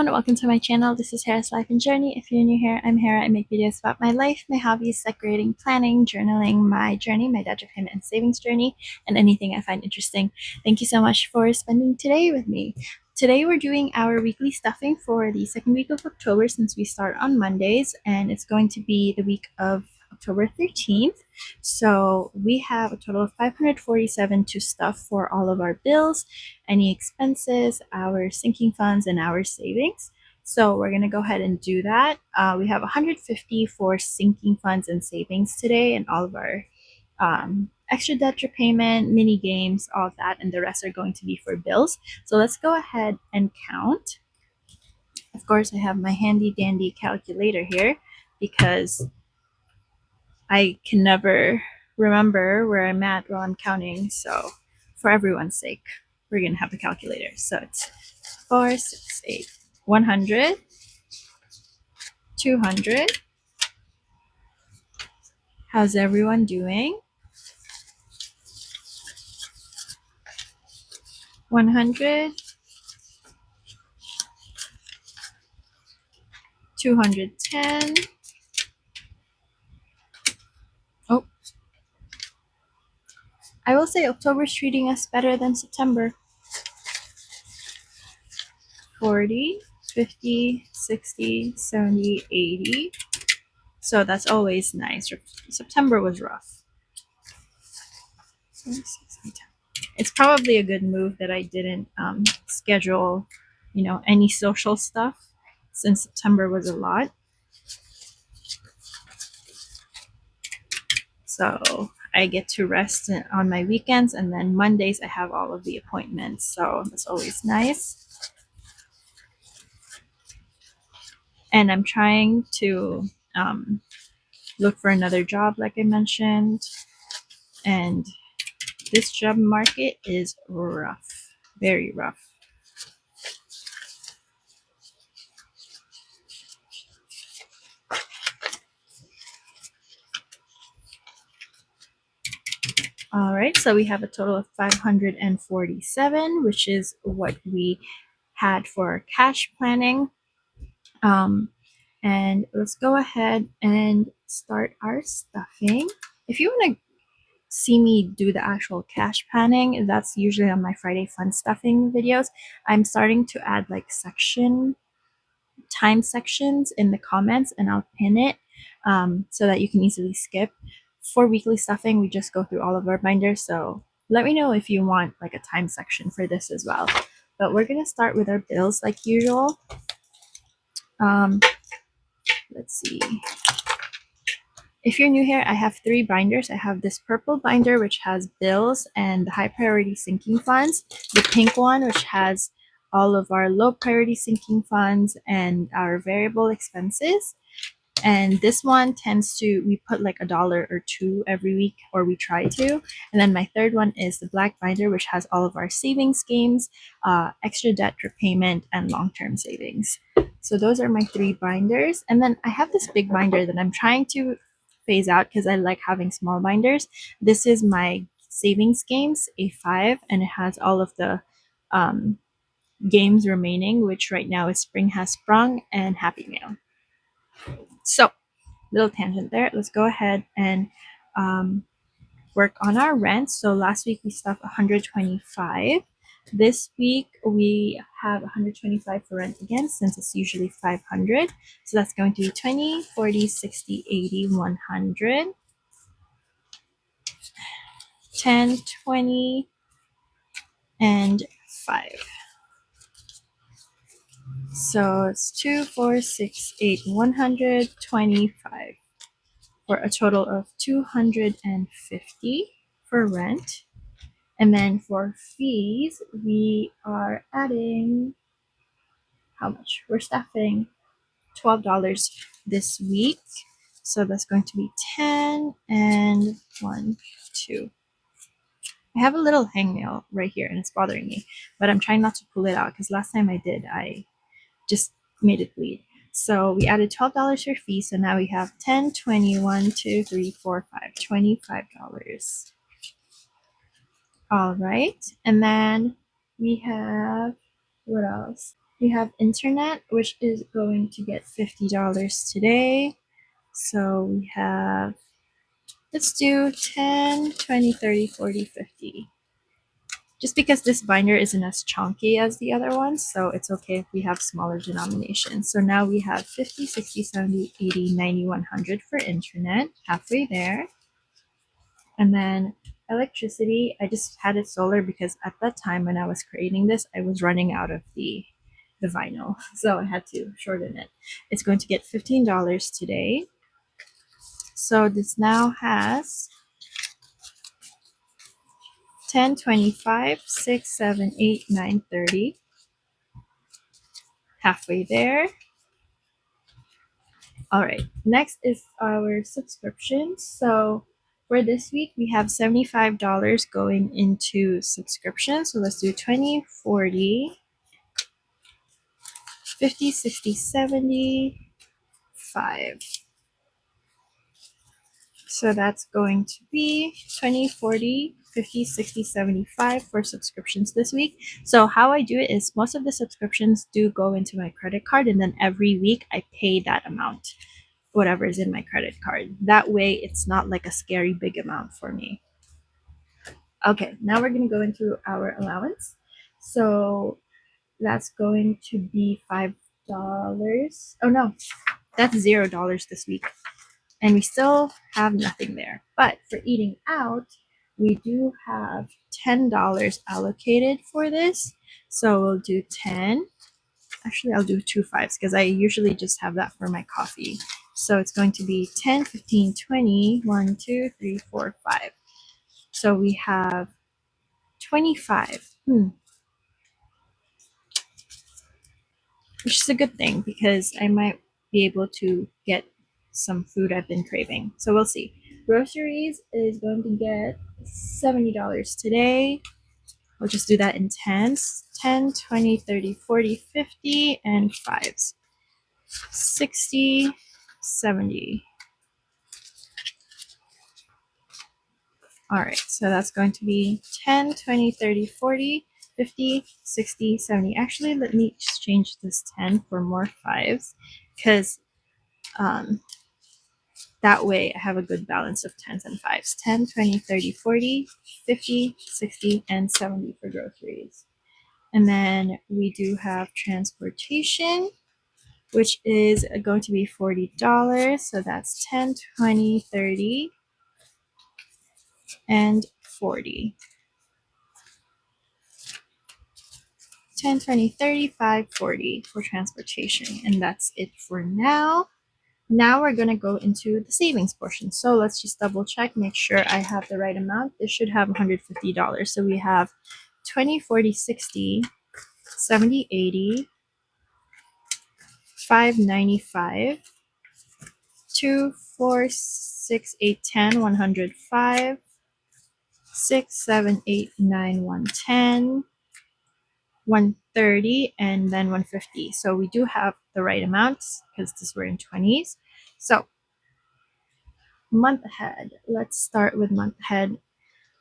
everyone, welcome to my channel. This is Hera's Life and Journey. If you're new here, I'm Hera. I make videos about my life, my hobbies, decorating, planning, journaling, my journey, my debt repayment and savings journey, and anything I find interesting. Thank you so much for spending today with me. Today we're doing our weekly stuffing for the second week of October since we start on Mondays, and it's going to be the week of October 13th. So we have a total of $547 to stuff for all of our bills, any expenses, our sinking funds, and our savings. So we're going to go ahead and do that. We have $150 for sinking funds and savings today, and all of our extra debt repayment, mini games, all of that, and the rest are going to be for bills. So let's go ahead and count. Of course, I have my handy dandy calculator here because I can never remember where I'm at while I'm counting. So for everyone's sake, we're going to have the calculator. So it's 4, 6, 8, 100, 200. How's everyone doing? 100, 210. Oh, I will say October's treating us better than September. 40, 50, 60, 70, 80. So that's always nice. September was rough. 4, 6, 8, 10. It's probably a good move that I didn't schedule, any social stuff since September was a lot. So I get to rest on my weekends, and then Mondays I have all of the appointments. So that's always nice. And I'm trying to look for another job, like I mentioned. And this job market is rough, very rough. All right, so we have a total of 547, which is what we had for cash planning. And let's go ahead and start our stuffing. If you want to see me do the actual cash planning, that's usually on my Friday fun stuffing videos. I'm starting to add like time sections in the comments, and I'll pin it so that you can easily skip. For weekly stuffing, we just go through all of our binders, so let me know if you want like a time section for this as well. But we're gonna start with our bills like usual. Let's see. If you're new here, I have 3 binders. I have this purple binder, which has bills and the high priority sinking funds. The pink one, which has all of our low priority sinking funds and our variable expenses. And this one we put like $1 or $2 every week, or we try to. And then my third one is the black binder, which has all of our savings games, extra debt repayment, and long-term savings. So those are my 3 binders. And then I have this big binder that I'm trying to phase out because I like having small binders. This is my savings games, A5, and it has all of the games remaining, which right now is Spring Has Sprung and Happy Meal. So, little tangent there. Let's go ahead and work on our rent. So last week we stuffed 125. This week we have 125 for rent again, since it's usually 500. So that's going to be 20, 40, 60, 80, 100, 10, 20, and 5. So it's 2, 4, 6, 8, 125 for a total of 250 for rent. And then for fees, we are adding how much? We're staffing $12 this week. So that's going to be 10 and 1, 2. I have a little hangnail right here and it's bothering me, but I'm trying not to pull it out because last time I did, I just made it bleed. So we added $12 for fees. So now we have 10, 20, 1, 2, 3, 4, 5, $25. All right. And then we have, what else? We have internet, which is going to get $50 today. So we have, let's do 10, 20, 30, 40, 50. Just because this binder isn't as chunky as the other ones, so it's okay if we have smaller denominations. So now we have 50, 60, 70, 80, 90, 100 for internet, halfway there. And then electricity, I just had it solar because at that time when I was creating this, I was running out of the vinyl. So I had to shorten it. It's going to get $15 today. So this now has 10, 25, 6, 7, 8, 9, 30. Halfway there. All right, next is our subscriptions. So for this week, we have $75 going into subscriptions. So let's do 20, 40, 50, 60, 70, 5. So that's going to be 20, 40, 50, 60, 75 for subscriptions this week. So how I do it is most of the subscriptions do go into my credit card, and then every week I pay that amount, whatever is in my credit card. That way it's not like a scary big amount for me. Okay, now we're going to go into our allowance. So that's going to be $5. Oh no, that's $0 this week. And we still have nothing there. But for eating out, we do have $10 allocated for this. So we'll do 10. Actually, I'll do 2 5s because I usually just have that for my coffee. So it's going to be 10, 15, 20, 1, 2, 3, 4, 5. So we have 25. Which is a good thing because I might be able to get some food I've been craving. So we'll see. Groceries is going to get $70 today. We'll just do that in tens. 10, 20, 30, 40, 50, and 5s. 60, 70. All right, so that's going to be 10, 20, 30, 40, 50, 60, 70. Actually, let me exchange this 10 for more 5s because that way I have a good balance of 10s and 5s. 10, 20, 30, 40, 50, 60, and 70 for groceries. And then we do have transportation, which is going to be $40. So that's 10, 20, 30, and 40. 10, 20, 35, 40 for transportation. And that's it for now. Now we're going to go into the savings portion. So let's just double check, make sure I have the right amount. This should have $150. So we have 20, 40, 60, 70, 80, 595, 2, 4, 6, 8, 10, 105, 6, 7, 8, 9, 110, 130, and then 150. So we do have the right amounts because these were in 20s. So month ahead, let's start with month ahead.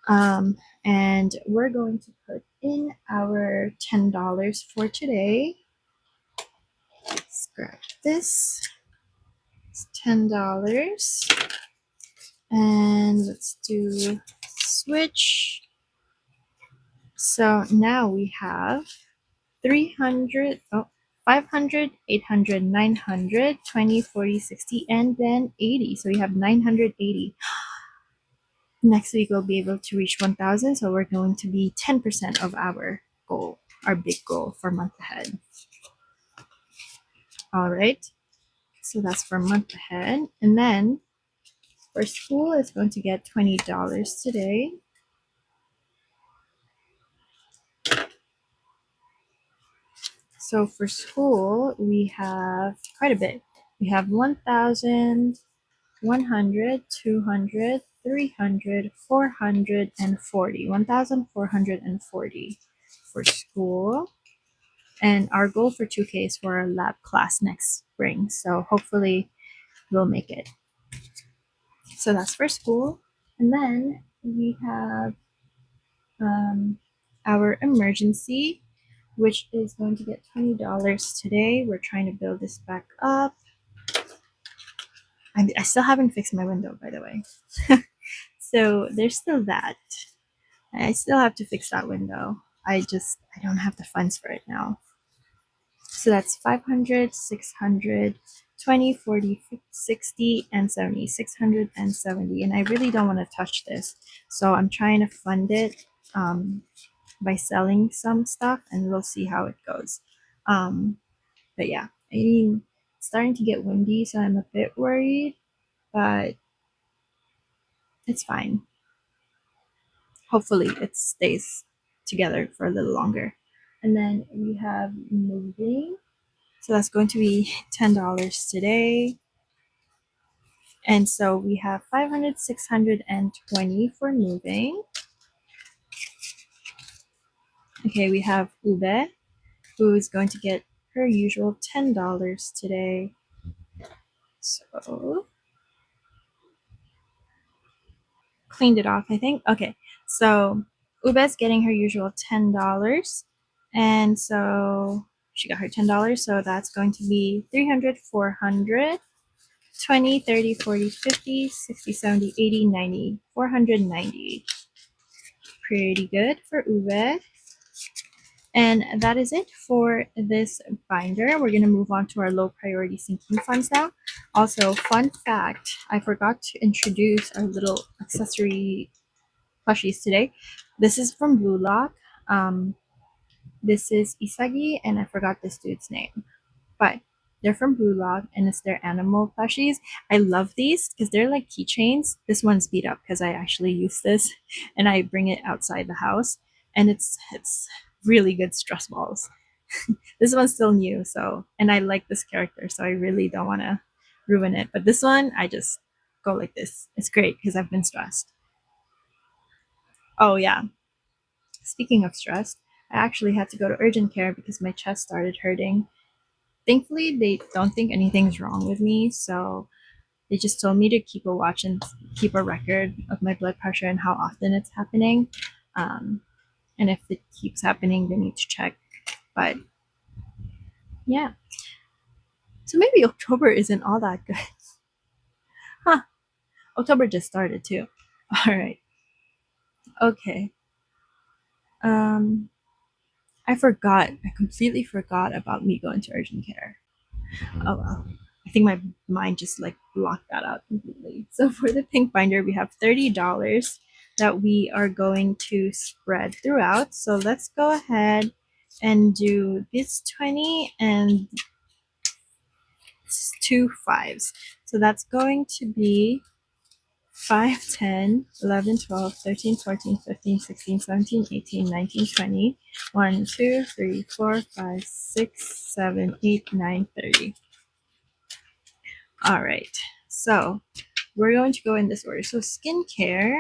And we're going to put in our $10 for today. Let's grab this. It's $10. And let's do switch. So now we have 300, 500, 800, 900, 20, 40, 60, and then 80. So we have 980. Next week we'll be able to reach 1,000. So we're going to be 10% of our goal, our big goal for month ahead. All right. So that's for month ahead. And then for school, it's going to get $20 today. So for school, we have quite a bit. We have 1,000, 100, 200, 300, 440. 1,440 for school. And our goal for 2K is for a lab class next spring. So hopefully we'll make it. So that's for school. And then we have our emergency, which is going to get $20 today. We're trying to build this back up. I still haven't fixed my window, by the way. So there's still that. I still have to fix that window. I don't have the funds for it now. So that's 500, 600, 20, 40, 60, and 70. 670. And I really don't want to touch this. So I'm trying to fund it by selling some stuff, and we'll see how it goes. But yeah, I mean, it's starting to get windy, so I'm a bit worried, but it's fine. Hopefully it stays together for a little longer. And then we have moving. So that's going to be $10 today. And so we have 500, 620 for moving. Okay, we have Ube, who is going to get her usual $10 today. So cleaned it off, I think. Okay, so Ube's getting her usual $10. And so she got her $10. So that's going to be 300, 400, 20, 30, 40, 50, 60, 70, 80, 90, 490. Pretty good for Ube. And that is it for this binder. We're going to move on to our low priority sinking funds now. Also, fun fact, I forgot to introduce our little accessory plushies today. This is from Blue Lock. This is Isagi, and I forgot this dude's name. But they're from Blue Lock, and it's their animal plushies. I love these because they're like keychains. This one's beat up because I actually use this, and I bring it outside the house, and it's really good stress balls. This one's still new, so, and I like this character, so I really don't want to ruin it. But this one, I just go like this. It's great because I've been stressed. Oh yeah, speaking of stress, I actually had to go to urgent care because my chest started hurting. Thankfully, they don't think anything's wrong with me, so they just told me to keep a watch and keep a record of my blood pressure and how often it's happening. And if it keeps happening, they need to check. But yeah. So maybe October isn't all that good. Huh. October just started too. All right. Okay. I forgot. I completely forgot about me going to urgent care. Oh well. I think my mind just like blocked that out completely. So for the pink binder, we have $30 that we are going to spread throughout. So let's go ahead and do this 20 and two fives. So that's going to be 5, 10, 11, 12, 13, 14, 15, 16, 17, 18, 19, 20. 1, 2, 3, 4, 5, 6, 7, 8, 9, 30. All right, so we're going to go in this order. So skincare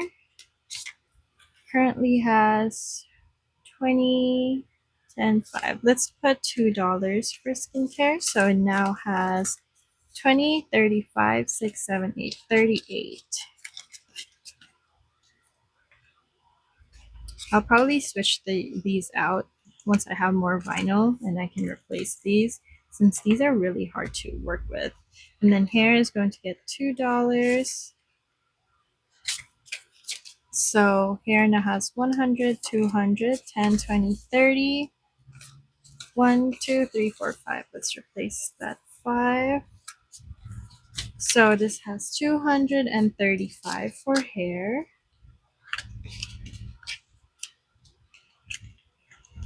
currently has 20, 10, 5. Let's put $2 for skincare. So it now has 20, 35, 6, 7, 8, 38. I'll probably switch these out once I have more vinyl and I can replace these since these are really hard to work with. And then hair is going to get $2. So hair now has 100, 200, 10, 20, 30. 1, 2, 3, 4, 5. Let's replace that 5. So this has 235 for hair.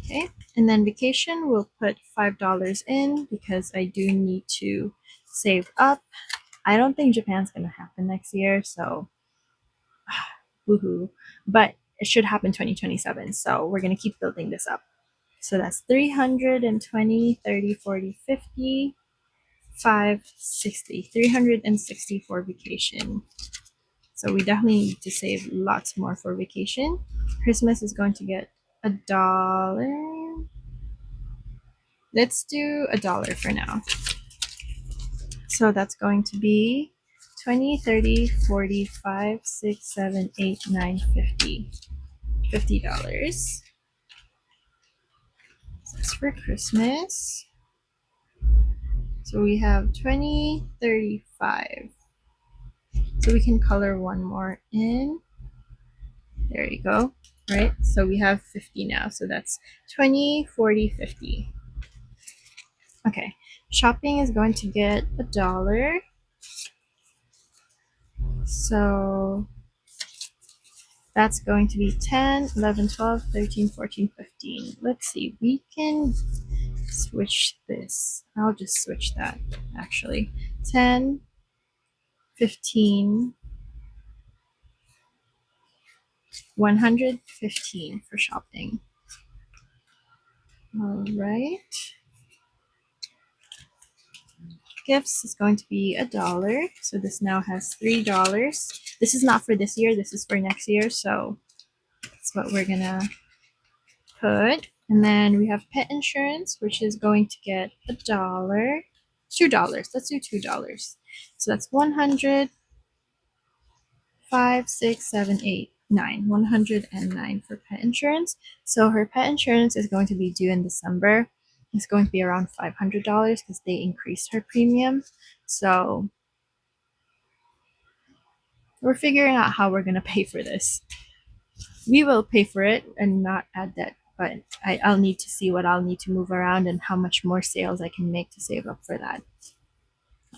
Okay, and then vacation, we'll put $5 in because I do need to save up. I don't think Japan's gonna happen next year, so woohoo. But it should happen 2027, so we're gonna keep building this up. So that's 320, 30, 40, 50, 5, 60, 360 for vacation. So we definitely need to save lots more for vacation. Christmas is going to get $1. Let's do $1 for now. So that's going to be 20, 30, 40, 5, 6, 7, 8, 9, 50. $50. That's for Christmas. So we have 20, 35. So we can color one more in. There you go. Right? So we have 50 now. So that's 20, 40, 50. Okay. Shopping is going to get $1. So that's going to be 10, 11, 12, 13, 14, 15. Let's see. We can switch this. I'll just switch that actually. 10, 15, 115 for shopping. All right. Gifts is going to be $1. So this now has $3. This is not for this year. This is for next year. So that's what we're gonna put. And then we have pet insurance, which is going to get $1. $2. Let's do $2. So that's 100, 5, 6, 7, 8, 9. 109 for pet insurance. So her pet insurance is going to be due in December. It's going to be around $500 because they increased her premium. So we're figuring out how we're going to pay for this. We will pay for it and not add debt, but I'll need to see what I'll need to move around and how much more sales I can make to save up for that.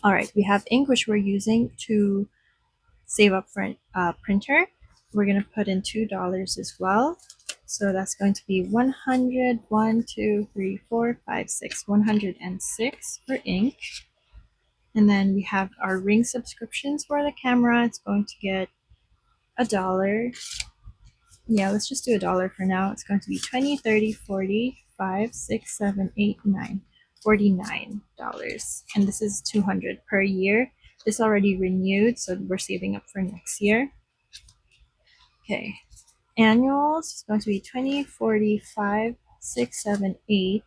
All right, we have ink, which we're using to save up for a printer. We're going to put in $2 as well. So that's going to be 100, 1, 2, 3, 4, 5, 6, 106 for ink. And then we have our ring subscriptions for the camera. It's going to get $1. Yeah, let's just do $1 for now. It's going to be 20, 30, 40, 5, 6, 7, 8, 9, $49. And this is $200 per year. This already renewed, so we're saving up for next year. Okay. Annuals is going to be 20, 40, 5, 6, 7, 8,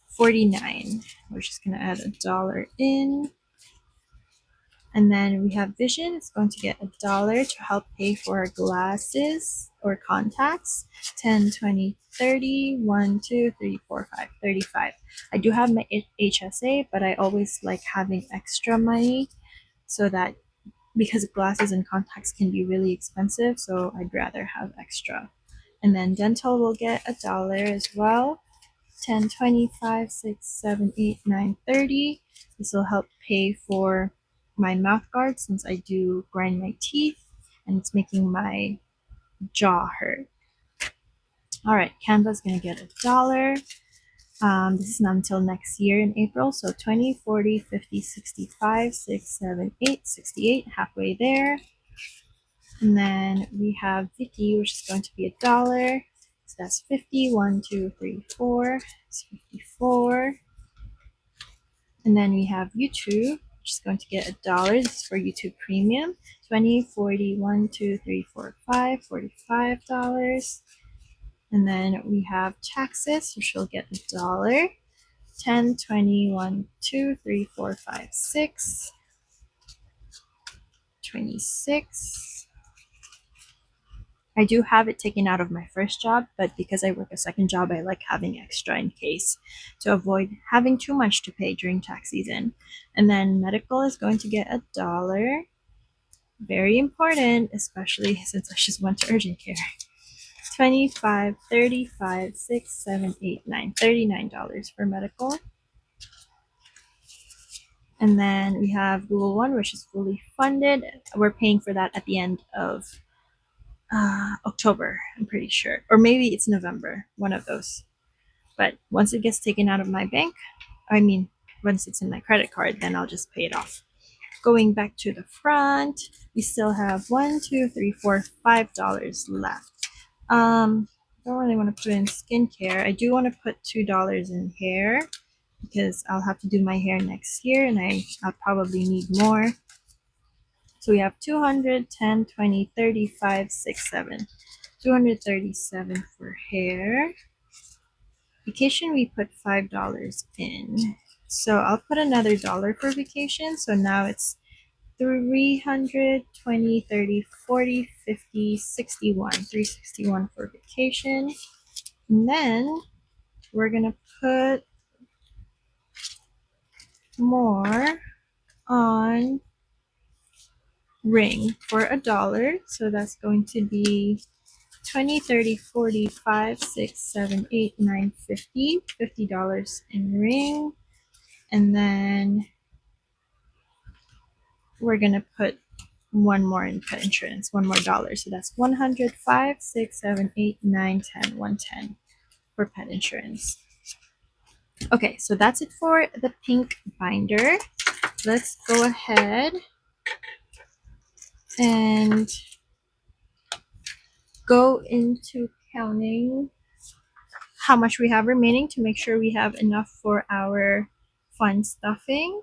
49. We're just going to add $1 in. And then we have vision. It's going to get $1 to help pay for glasses or contacts. 10, 20, 30, 1, 2, 3, 4, 5, 35. I do have my HSA, but I always like having extra money so that because glasses and contacts can be really expensive, so I'd rather have extra. And then dental will get $1 as well. 10, 20, 5, 6, 7, 8, 9, 30. This will help pay for my mouth guard since I do grind my teeth and it's making my jaw hurt. All right, Canva's gonna get $1. This is not until next year in April, so 20, 40, 50, 65, 6, 7, 8, 68, halfway there. And then we have Vicky, which is going to be $1. So that's 50, 1, 2, 3, 4, it's 54. And then we have YouTube, which is going to get $1. This is for YouTube Premium. 20, 40, 1, 2, 3, 4, 5, $45. And then we have taxes, which will get $1. 10, 20, 1, 2, 3, 4, 5, 6, 26. I do have it taken out of my first job, but because I work a second job, I like having extra in case to avoid having too much to pay during tax season. And then medical is going to get $1. Very important, especially since I just went to urgent care. 25, 35, 6, 7, 8, 9, $39 for medical. And then we have Google One, which is fully funded. We're paying for that at the end of October, I'm pretty sure. Or maybe it's November, one of those. But once it gets taken out of my bank, once it's in my credit card, then I'll just pay it off. Going back to the front, we still have $1, 2, 3, 4, $5 left. Don't really want to put in skincare. I do want to put $2 in hair because I'll have to do my hair next year and I'll probably need more. So we have 200, 10, 20, 35, 6, 7. 237 for hair. Vacation, we put $5 in. So I'll put another dollar for vacation. So now it's 300, 20, 30, 40, 50, 61. 361 for vacation. And then we're gonna put more on ring for $1. So that's going to be 20, 30, 40, 5, 6, 7, 8, 9, 50. $50 in ring. And then we're gonna put one more in pet insurance, one more dollar. So that's 100, 5, 6, 7, 8, 9, 10, 110 for pet insurance. Okay, so that's it for the pink binder. Let's go ahead and go into counting how much we have remaining to make sure we have enough for our fun stuffing.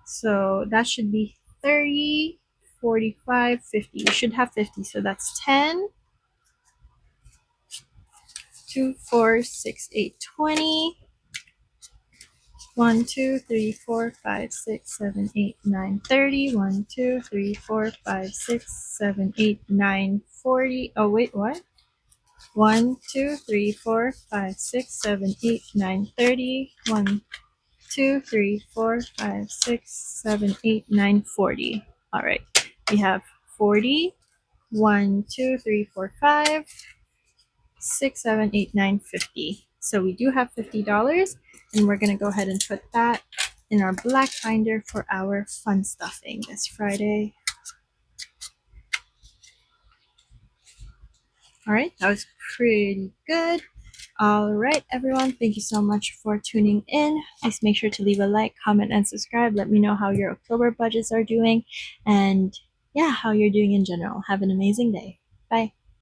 So that should be 30, 45, 50. We should have 50. So that's 10, 2, 4, 6, 8, 20. 1, 2, 3, 4, 5, 6, 7, 8, 9, 30. 1, 2, 3, 4, 5, 6, 7, 8, 9, 40. Oh, wait, what? 1, 2, 3, 4, 5, 6, 7, 8, 9, 30. 1, 2, 3, 4, 5, 6, 7, 8, 9, 40. All right. We have 40. 1, 2, 3, 4, 5, 6, 7, 8, 9, 50. So we do have $50, and we're going to go ahead and put that in our black binder for our fun stuffing this Friday. All right, that was pretty good. All right, everyone, thank you so much for tuning in. Please make sure to leave a like, comment, and subscribe. Let me know how your October budgets are doing and yeah, how you're doing in general. Have an amazing day. Bye.